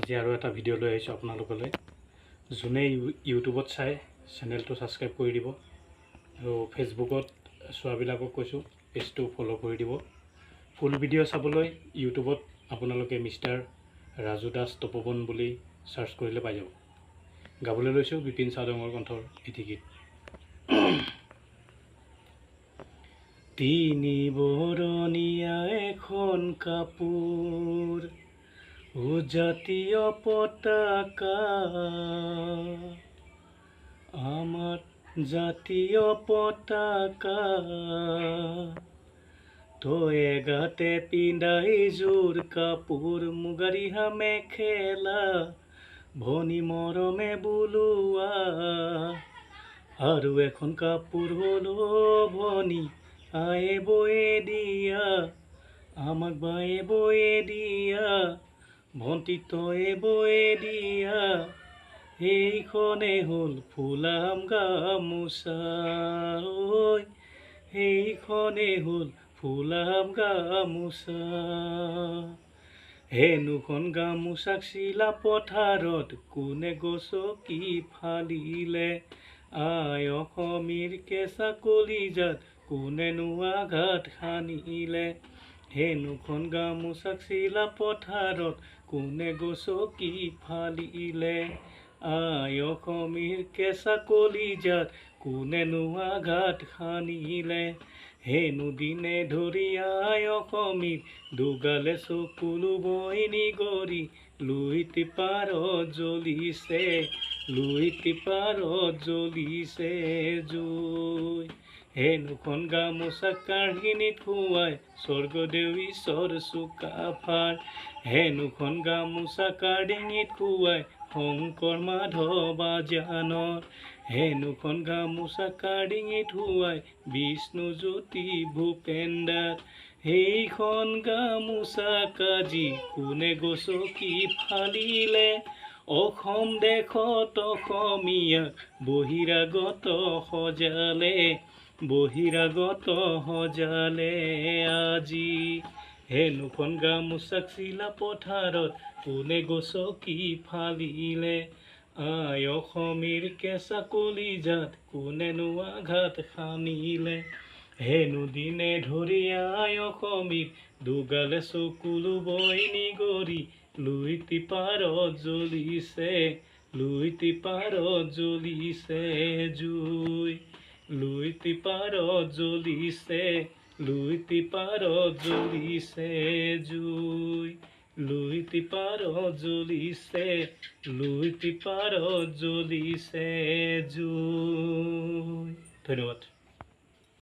আজি আৰু এটা ভিডিঅ' লৈ আহিছোঁ আপোনালোকলৈ। যোনে ইউটিউবত চাই চেনেলটো ছাবস্ক্ৰাইব কৰি দিব আৰু ফেচবুকত চোৱাবিলাকক কৈছোঁ পেজটো ফ'ল' কৰি দিব। ফুল ভিডিঅ' চাবলৈ ইউটিউবত আপোনালোকে মিষ্টাৰ ৰাজু দাস তপোবন বুলি চাৰ্চ কৰিলে পাই যাব। গাবলৈ লৈছোঁ বিপিন চাওডাঙৰ কণ্ঠৰ এটি গীত। তিনি বৰণীয়া এখন কাপোৰ ও জাতীয় পতাকা, আমাৰ জাতীয় পতাকা, তয়ে গাতে পিন্ধাই জোৰ কাপোৰ, মুগাৰিহা মেখেলা ভনী মৰমে বুলুয়া, আৰু এখন কাপোৰ হলো ভনী আয়ে বয়ে দিয়া, আমাক বায়ে বয়ে দিয়া, ভণ্টি তয়ে বয়ে দিয়া, এইখনে হ'ল ফুলাম গামোচা, ঐ এইখনে হ'ল ফুলাম গামোচা। হেনুখন গামোচাক চিলা পথাৰত কোনে গছকি ফালিলে, আই অসমীৰ কেঁচা কলিজাত কোনেনো আঘাত সানিলে। হেনুখন গামোচাক চিলা পথাৰত কোনে গছকি ফালিলে, আই অসমীৰ কেঁচা কলিজাত কোনেনো আঘাত সানিলে। হেনু দিনে ধৰি আই অসমীৰ দুগালে চকুলো বইনি গৰি, লুইতি পাৰত জ্বলিছে, লুইতি পাৰত জ্বলিছে জুই। হেনুখন গামোচা কাঢ়িনিত খুৱাই স্বৰ্গদেউ ঈশ্বৰ চুকাফাৰ, হেনুখন গামোচা কাঢ়িনিত খুৱাই শংকৰ মাধৱ আজানৰ, হেনুখন গামোচা কাঢ়িনিত খুৱাই বিষ্ণুজ্যোতি ভূপেন্দাৰ। এইখন গামোচা কাজি কোনে গছকি ফালিলে, অসম দেশত অসমীয়াক বহিৰাগত সজালে, বহিৰাগত সজালে আজি। হেনুখন গামোচাক চিলা পথাৰত কোনে গছকি ফালিলে, আই অসমীৰ কেঁচা কলিজাত কোনেনো আঘাত সানিলে। হেনু দিনে ধৰি আই অসমীৰ দুগালে চকুলো বইনি গৰি, লুইতি পাৰত জ্বলিছে, লুইতি পাৰত জ্বলিছে জুই, লুইতি পাৰত জ্বলিছে, লুইতি পাৰত জ্বলিছে জুই, লুইতি পাৰত জ্বলিছে, লুইতি পাৰত জ্বলিছে জুই। ধন্যবাদ।